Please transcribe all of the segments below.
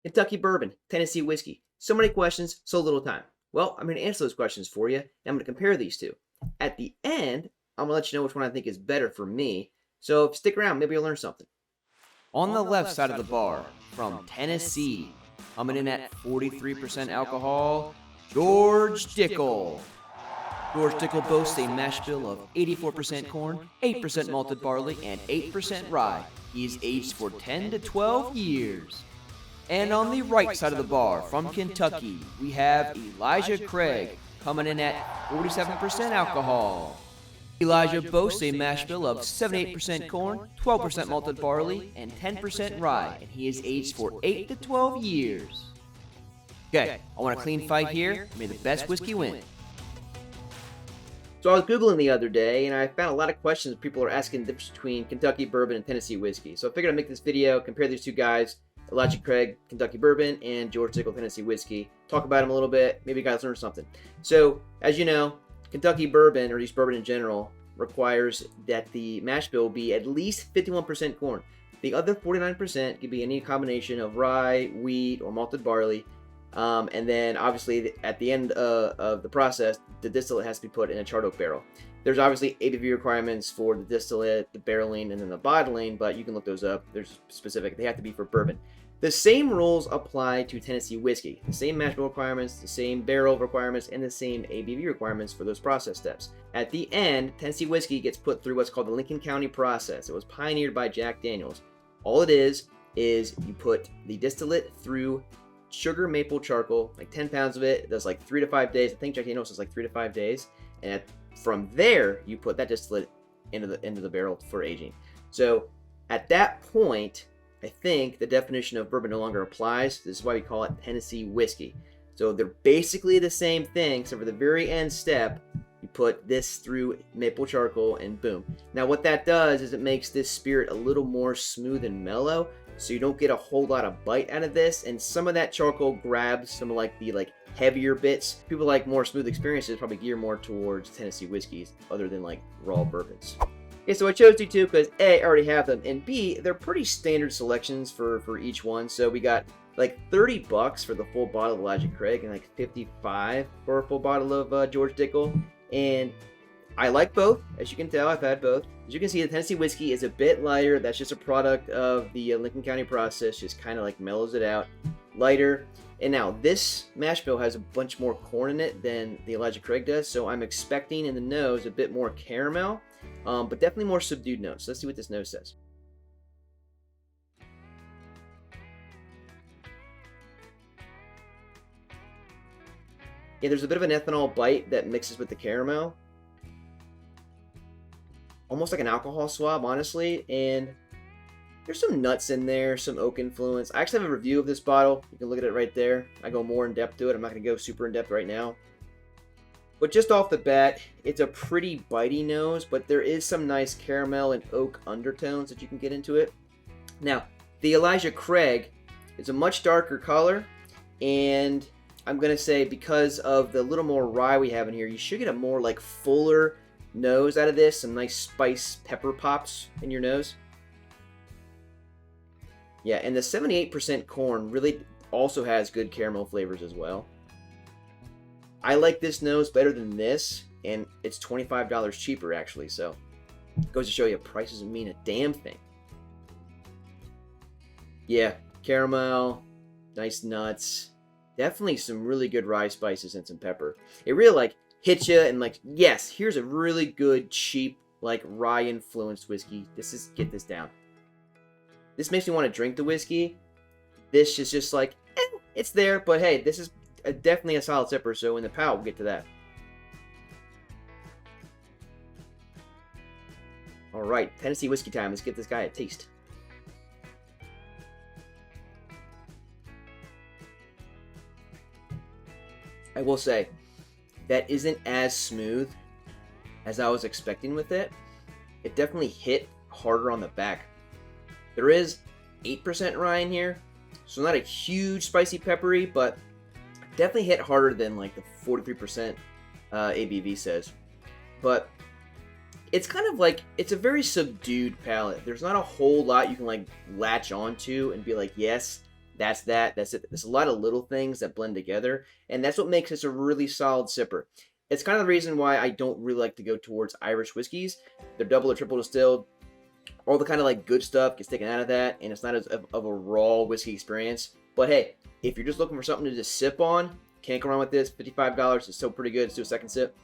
Kentucky bourbon, Tennessee whiskey. So many questions, so little time. Well, I'm going to answer those questions for you, and I'm going to compare these two. At the end, I'm going to let you know which one I think is better for me. So stick around, maybe you'll learn something. On the left side of the bar, from Tennessee, coming in at 43% alcohol, George Dickel. George Dickel boasts a mash bill of 84% corn, 8% malted barley, and 8% rye. He is aged for 10 to 12 years. And on the right side of the bar, from Kentucky, we have Elijah Craig, coming in at 47% alcohol. Elijah boasts a mash bill of 78% corn, 12% malted barley, and 10% rye, and he is aged for 8 to 12 years. Okay, I want a clean fight here. May the best whiskey win. So I was Googling the other day, and I found a lot of questions people are asking the difference between Kentucky bourbon and Tennessee whiskey. So I figured I'd make this video, compare these two guys, Elijah Craig, Kentucky bourbon, and George Dickel, Tennessee whiskey. Talk about them a little bit. Maybe you guys learn something. So, as you know, Kentucky bourbon, or just bourbon in general, requires that the mash bill be at least 51% corn. The other 49% could be any combination of rye, wheat, or malted barley. And then, obviously, at the end of the process, the distillate has to be put in a charred oak barrel. There's obviously ABV requirements for the distillate, the barreling, and then the bottling, but you can look those up. There's specific. They have to be for bourbon. The same rules apply to Tennessee whiskey. The same mash bill requirements, the same barrel requirements, and the same ABV requirements for those process steps. At the end, Tennessee whiskey gets put through what's called the Lincoln County process. It was pioneered by Jack Daniels. All it is you put the distillate through sugar maple charcoal, like 10 pounds of it. It does like 3 to 5 days. I think Jack Daniels does like 3 to 5 days. And from there, you put that distillate into the barrel for aging. So at that point, I think the definition of bourbon no longer applies. This is why we call it Tennessee whiskey. So they're basically the same thing, except for the very end step, you put this through maple charcoal and boom. Now what that does is it makes this spirit a little more smooth and mellow, so you don't get a whole lot of bite out of this, and some of that charcoal grabs some of the heavier bits. People like more smooth experiences probably gear more towards Tennessee whiskeys other than like raw bourbons. Okay, so I chose these two because A, I already have them, and B, they're pretty standard selections for each one. So we got like $30 for the full bottle of Elijah Craig and like $55 for a full bottle of George Dickel. And I like both. As you can tell, I've had both. As you can see, the Tennessee whiskey is a bit lighter. That's just a product of the Lincoln County process. Just kind of like mellows it out. Lighter. And now this mash bill has a bunch more corn in it than the Elijah Craig does. So I'm expecting in the nose a bit more caramel, but definitely more subdued notes. Let's see what this nose says. Yeah, there's a bit of an ethanol bite that mixes with the caramel. Almost like an alcohol swab, honestly, and there's some nuts in there, some oak influence. I actually have a review of this bottle. You can look at it right there. I go more in depth to it. I'm not going to go super in depth right now. But just off the bat, it's a pretty bitey nose, but there is some nice caramel and oak undertones that you can get into it. Now, the Elijah Craig is a much darker color, and I'm going to say because of the little more rye we have in here, you should get a more like fuller nose out of this. Some nice spice pepper pops in your nose. Yeah, and the 78% corn really also has good caramel flavors as well. I like this nose better than this, and it's $25 cheaper actually, so it goes to show you price doesn't mean a damn thing. Yeah, caramel, nice nuts, definitely some really good rye spices and some pepper. It really like hits you and like, yes, here's a really good cheap like rye influenced whiskey. Get this down. This makes me want to drink the whiskey. This is just like, it's there, but hey, this is definitely a solid sipper, so in the palate, we'll get to that. Alright, Tennessee whiskey time. Let's give this guy a taste. I will say, that isn't as smooth as I was expecting with it. It definitely hit harder on the back. There is 8% rye in here, so not a huge spicy peppery, but definitely hit harder than like the 43% ABV says. But it's kind of like, it's a very subdued palate. There's not a whole lot you can like latch onto and be like, yes, That's that. That's it. There's a lot of little things that blend together, and that's what makes this a really solid sipper. It's kind of the reason why I don't really like to go towards Irish whiskeys. They're double or triple distilled. All the kind of like good stuff gets taken out of that, and it's not as of a raw whiskey experience. But hey, if you're just looking for something to just sip on, can't go wrong with this. $55 is still pretty good. Let's do a second sip.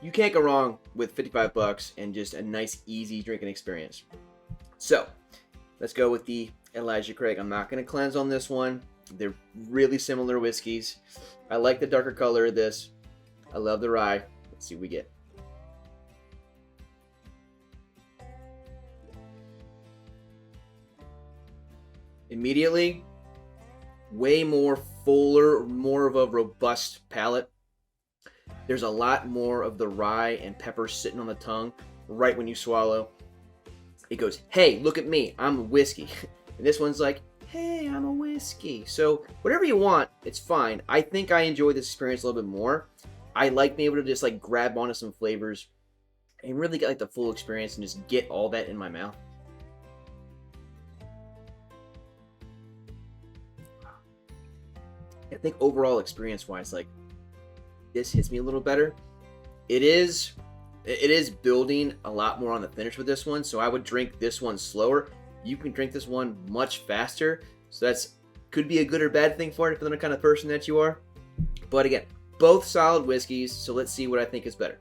You can't go wrong with 55 bucks and just a nice, easy drinking experience. So, let's go with the Elijah Craig. I'm not going to cleanse on this one. They're really similar whiskeys. I like the darker color of this. I love the rye. Let's see what we get. Immediately, way more fuller, more of a robust palate. There's a lot more of the rye and pepper sitting on the tongue right when you swallow. It goes, hey, look at me, I'm a whiskey. And this one's like, hey, I'm a whiskey. So whatever you want, it's fine. I think I enjoy this experience a little bit more. I like being able to just like grab onto some flavors and really get like the full experience and just get all that in my mouth. I think overall experience-wise, like, this hits me a little better. It is building a lot more on the finish with this one, so I would drink this one slower. You can drink this one much faster, so that's could be a good or bad thing for it, depending on the kind of person that you are. But again, both solid whiskeys, so let's see what I think is better.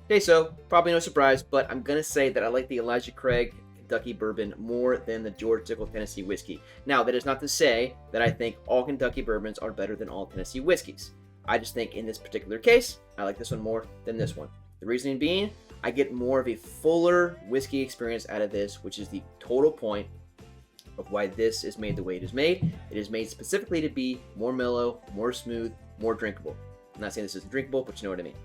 Okay, so probably no surprise, but I'm gonna say that I like the Elijah Craig Kentucky Bourbon more than the George Dickel Tennessee Whiskey. Now, that is not to say that I think all Kentucky Bourbons are better than all Tennessee Whiskeys. I just think in this particular case, I like this one more than this one. The reasoning being, I get more of a fuller whiskey experience out of this, which is the total point of why this is made the way it is made. It is made specifically to be more mellow, more smooth, more drinkable. I'm not saying this isn't drinkable, but you know what I mean.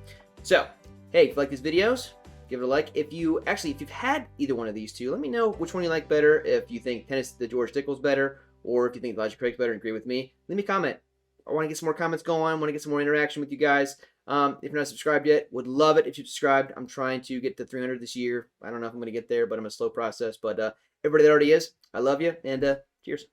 So, hey, if you like these videos, give it a like. If you've had either one of these two, let me know which one you like better. If you think the George Dickel's better, or if you think Elijah Craig's better and agree with me, leave me a comment. I want to get some more comments going. I want to get some more interaction with you guys. If you're not subscribed yet, would love it if you subscribed. I'm trying to get to 300 this year. I don't know if I'm going to get there, but I'm a slow process. But everybody that already is, I love you, and cheers.